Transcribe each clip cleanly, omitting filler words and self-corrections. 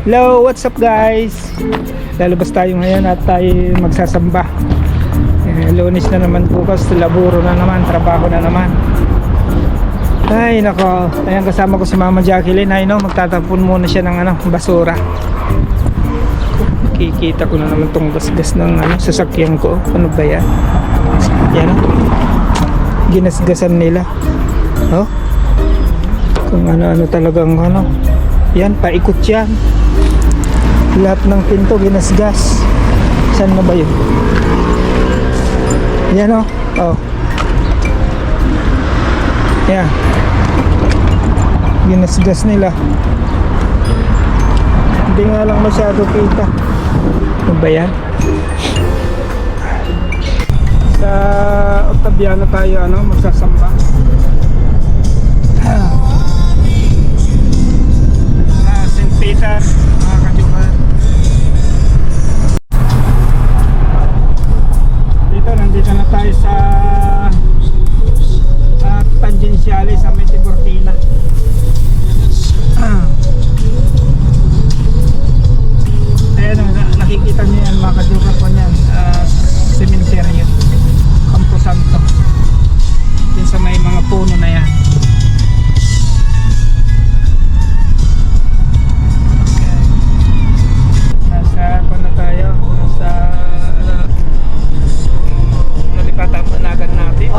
Hello, what's up guys? Lalabas tayo ngayon at tayo magsasamba. Lunes na naman bukas, laburo na naman, trabaho na naman. Ay nako, ayan kasama ko si Mama Jacqueline. Ay no, magtatapon muna siya ng basura. Kikita ko na naman tong gasgas ng sasakyan ko. Ano ba yan? Yan, ginasgasan nila. Oh, kung ano talagang yan, paikot yan. Lahat ng pinto ginasgas. Saan na ba yun? Yan o. Oh. Yan. Ginasgas nila. Hindi nga lang masyado kita. Ano ba yan? Sa Octaviano tayo magsasamba. St. Peter, mga kadyukan. Nandito na tayo sa Tangenziale sa Tiburtina. Ayan, nakikita niyo yan mga kadyukan ko niyan, cemetery, Campo Santo. Yan sa may mga puno na yan. Panagan natin.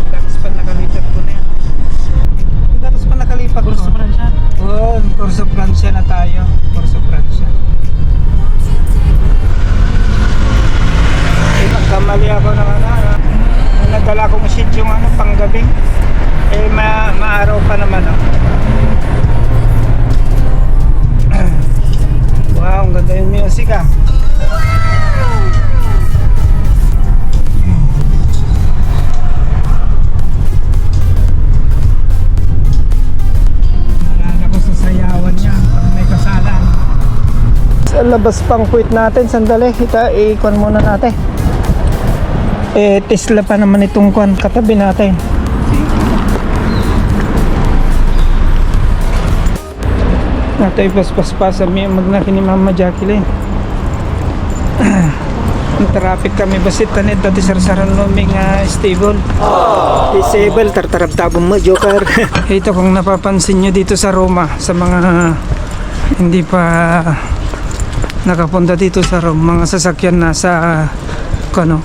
Datos pa nakalipat ko na yan. Datos pa nakalipat ko. Corso Francia? Oo, Corso Francia na tayo. Corso Francia. Nagkamali ako ng nagdala kong sheet yung panggabi. Maaraw pa naman Wow, ang ganda yung music Sa labas pang puwit natin, sandali, ikon muna natin. Tesla pa naman itong katabi natin. Nato ipaspas-pas magnaki ni Mama Jacqueline. Ang traffic kami basit tanit dati sarsaran luming stable. Disable tartarabtabong mo joker. Ito kung napapansin nyo dito sa Roma, sa mga hindi pa nakapunta dito sa Rome, mga sasakyan nasa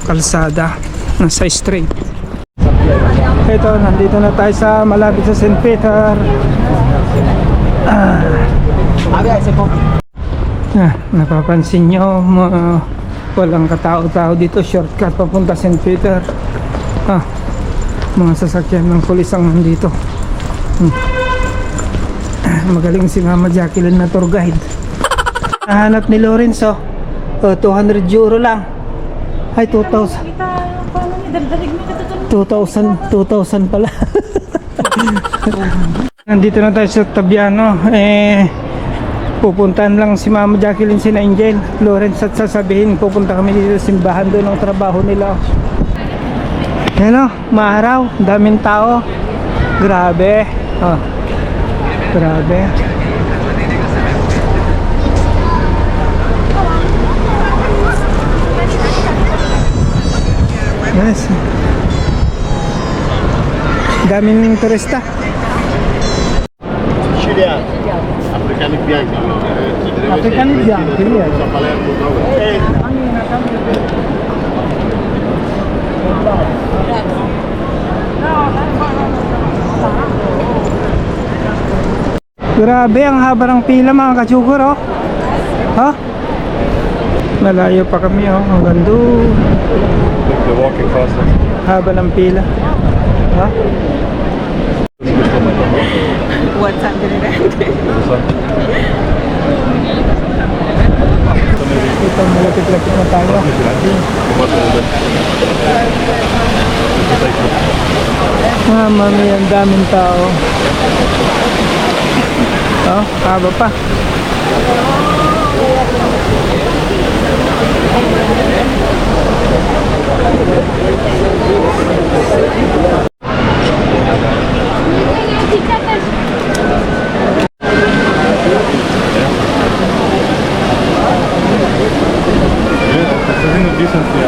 kalsada, nasa street. Ito, nandito na tayo sa malapit sa St. Peter. Napapansin nyo, walang katao-tao dito, shortcut papunta St. Peter. Mga sasakyan ng pulis ang nandito. Magaling si Mama Jacqueline na tour guide. Nahanap ni Lorenzo, 200 euro lang. Ay, 2,000. 2,000 pala. Nandito na tayo sa Octaviano. Pupuntahan lang si Mama Jacqueline, si Angel, Lorenzo at sasabihin pupunta kami dito sa simbahan, doon ang trabaho nila. Yan maaraw, daming tao. Grabe. Grabe. Yes. Daming turista. Siciliano. Africani bianchi. Africani bianchi, yes. A Palermo dove? Grabe, ang haba ng pila mga kachugur Malayo pa kami hanggang doon. They're walking faster. Haba ng pila. What's under Ito, malapit-lapit na tayo. Mami, ang daming tao. Haba pa. decency.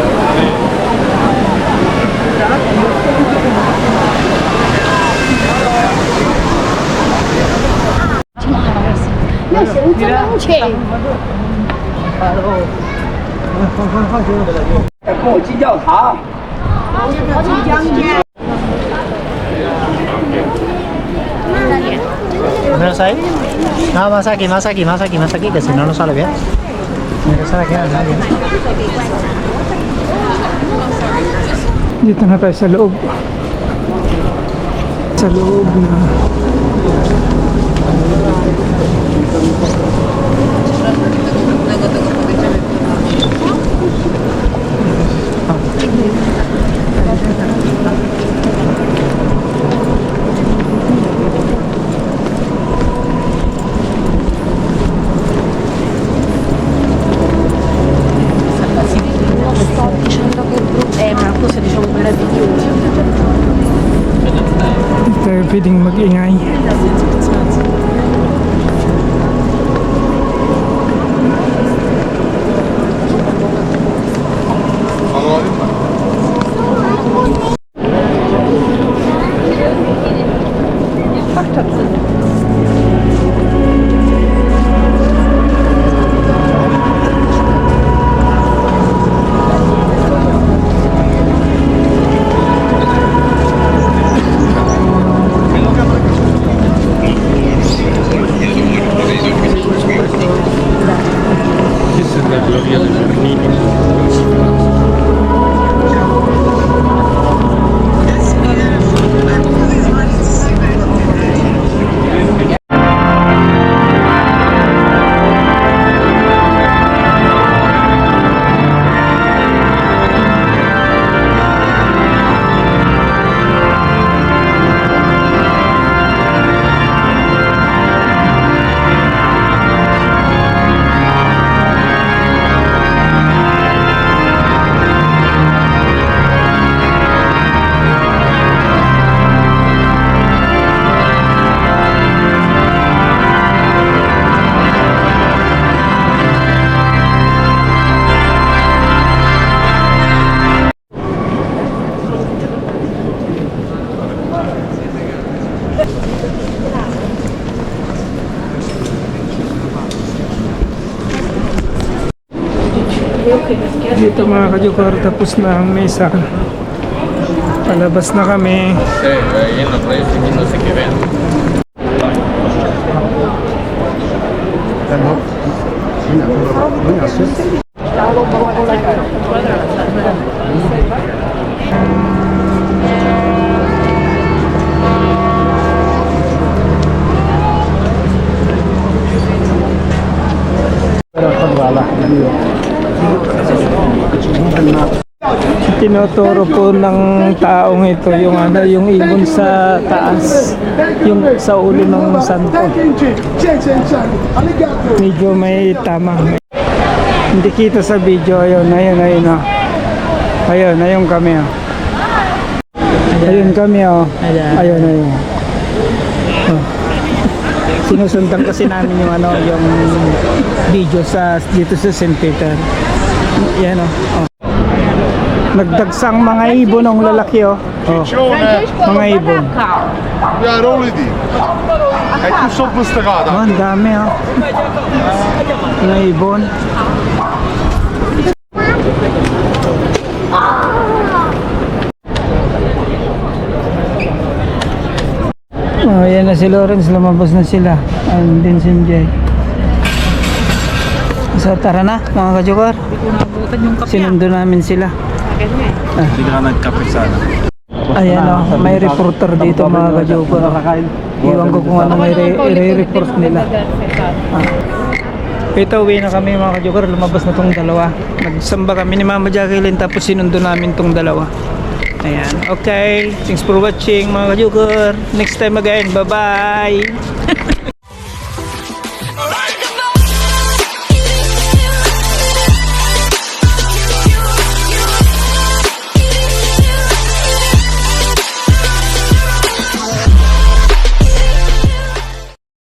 Meron sa'yo? No, más aquí, kasi no nos sale bien. Meron sa'yo, sale bien. Dito na tayo sa loob. Sa loob na. Ma forse diciamo quella di chiusa. Hindi tayo pwedeng mag-ingay. This is the Gloria de Bernini. Dito mga kajukar, tapos na ang mesa. Palabas na kami. Ahí en los reyes aquí no sé qué ven. Tinuturo po ng taong ito yung ano, yung ibon sa taas, yung sa ulo ng santo. Medyo may tama. Hindi kita sa video. Ayun, oh. Ayun kami, oh. Ayun kami, oh. Ayun. Oh. Sinusundan kasi namin yung ano, yung video sa dito sa St. Peter. Yan, oh. Nagdagsang mga ibon ang lalaki, oh. Mga ibon. Ja, Rolidi. Hij doet soms een strada. Oh, ang dami, oh. Mga ibon. Oh, yan na si Lawrence, lumabas na sila. Andin si MJ. So tara na mga kajukar. Sinundo namin sila. Hindi ka nagkape sana. Ayan o, may reporter dito mga kajukar. Iwan ko kung ano may i-report nila. Ito, uwi na kami mga kajukar. Lumabas na tong dalawa. Nagsamba kami ni Mama Jacqueline tapos sinundo namin tong dalawa. Ayan, okay. Thanks for watching mga kajukar. Next time again, bye bye.